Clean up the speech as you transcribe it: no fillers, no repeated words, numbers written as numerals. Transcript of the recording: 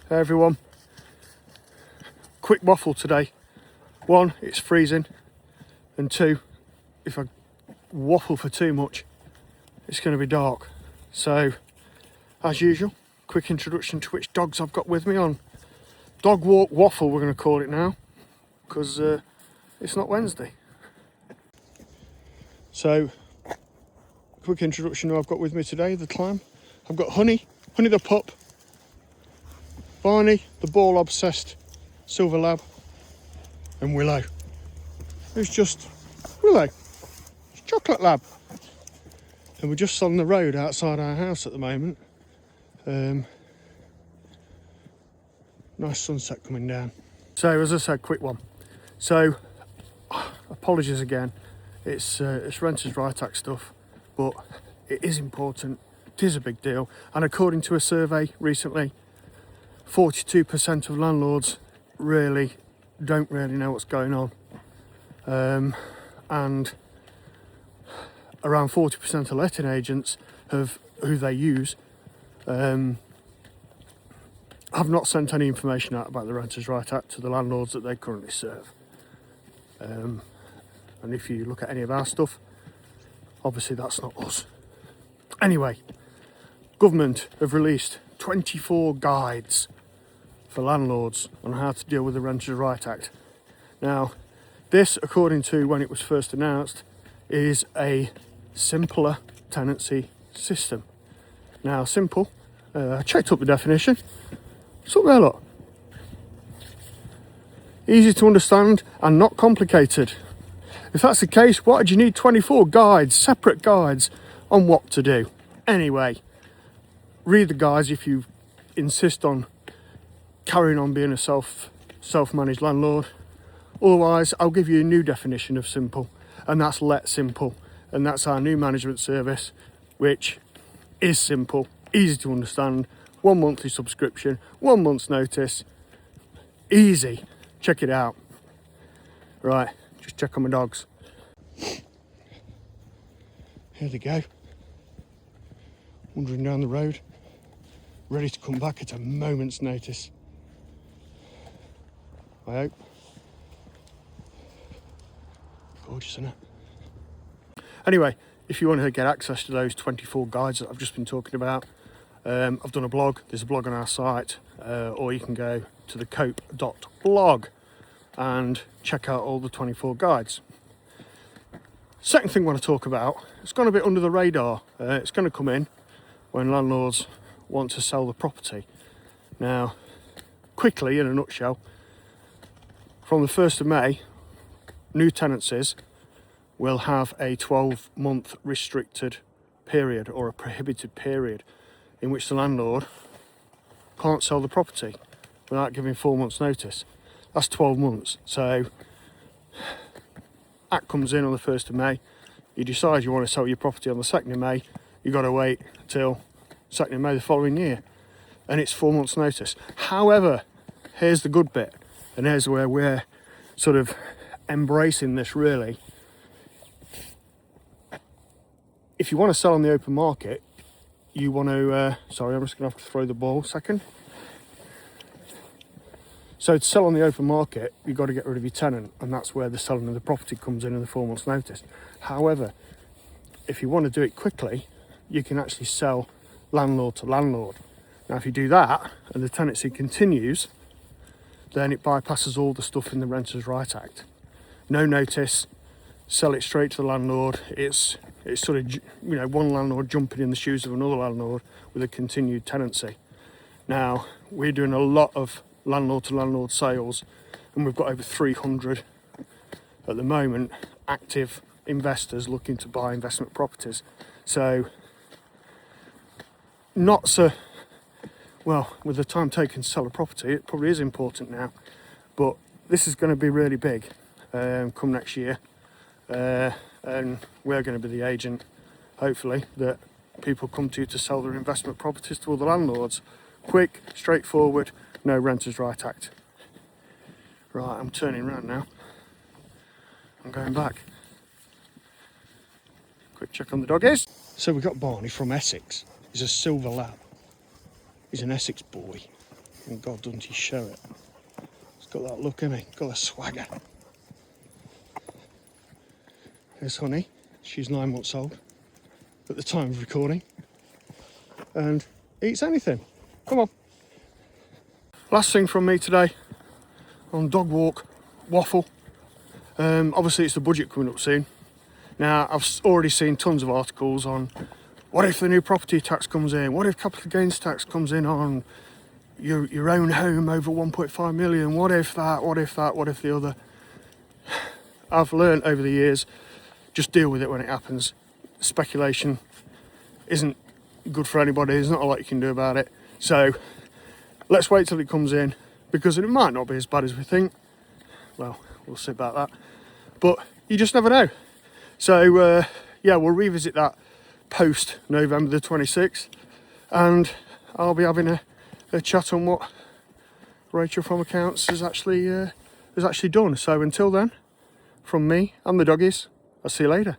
Hey everyone, quick waffle today. One, it's freezing, and two, if I waffle for too much, it's going to be dark. So, as usual, quick introduction to which dogs I've got with me on dog walk waffle, we're going to call it now, because it's not Wednesday. So, quick introduction who I've got with me today, the clan. I've got Honey the pup, Barney, the ball obsessed silver lab, and Willow, who's just Willow, it's chocolate lab. And we're just on the road outside our house at the moment. Nice sunset coming down. So as I said, quick one. So apologies again, it's Renters' Right Act stuff, but it is important, it is a big deal, and according to a survey recently, 42% of landlords don't really know what's going on, and around 40% of letting agents who they use have not sent any information out about the Renters' Right Act to the landlords that they currently serve. And if you look at any of our stuff, obviously that's not us. Anyway, government have released 24 guides for landlords on how to deal with the Renters' Right Act. Now, this, according to when it was first announced, is a simpler tenancy system. Now, simple, I checked up the definition, it's up there, look. Easy to understand and not complicated. If that's the case, why do you need 24 guides, separate guides on what to do? Anyway, read the guides if you insist on carrying on being a self-managed landlord. Otherwise, I'll give you a new definition of simple, and that's Let Simple, and that's our new management service, which is simple, easy to understand, 1 monthly subscription, 1 month's notice, easy. Check it out. Right, just check on my dogs. Here they go, wandering down the road, ready to come back at a moment's notice, I hope. Gorgeous, isn't it? Anyway, if you want to get access to those 24 guides that I've just been talking about, I've done a blog. There's a blog on our site, or you can go to thecope.blog and check out all the 24 guides. Second thing I want to talk about, it's gone a bit under the radar. It's going to come in when landlords want to sell the property. Now, quickly, in a nutshell, from the 1st of May, new tenancies will have a 12-month restricted period or a prohibited period in which the landlord can't sell the property without giving 4 months notice. That's 12 months. So Act comes in on the 1st of May. You decide you want to sell your property on the 2nd of May. You've got to wait till 2nd of May the following year. And it's 4 months notice. However, here's the good bit. And here's where we're sort of embracing this really. If you want to sell on the open market, you want to, sorry, I'm just going to have to throw the ball a second. So to sell on the open market, you've got to get rid of your tenant, and that's where the selling of the property comes in the 4 months notice. However, if you want to do it quickly, you can actually sell landlord to landlord. Now, if you do that and the tenancy continues, then it bypasses all the stuff in the Renters' Right Act. No notice, sell it straight to the landlord. It's sort of, one landlord jumping in the shoes of another landlord with a continued tenancy. Now, we're doing a lot of landlord to landlord sales, and we've got over 300 at the moment active investors looking to buy investment properties. So, not so well, with the time taken to sell a property, it probably is important now, but this is going to be really big come next year, and we're going to be the agent, hopefully, that people come to sell their investment properties to other landlords. Quick, straightforward, no Renters' Right Act. Right, I'm turning around now. I'm going back. Quick check on the doggies. So we've got Barney from Essex. He's a silver lab. He's an Essex boy. And God, doesn't he show it? He's got that look, hasn't he? Got a swagger. Here's Honey. She's 9 months old at the time of recording. And eats anything. Come on. Last thing from me today on dog walk, Waffle. Obviously it's the budget coming up soon. Now I've already seen tons of articles on what if the new property tax comes in, what if capital gains tax comes in on your own home over 1.5 million, what if that, what if that, what if the other. I've learned over the years, just deal with it when it happens. Speculation isn't good for anybody, there's not a lot you can do about it. So let's wait till it comes in, because it might not be as bad as we think. Well, we'll see about that. But you just never know. So yeah, we'll revisit that post November the 26th, and I'll be having a chat on what Rachel from accounts has actually done. So until then, from me and the doggies, I'll see you later.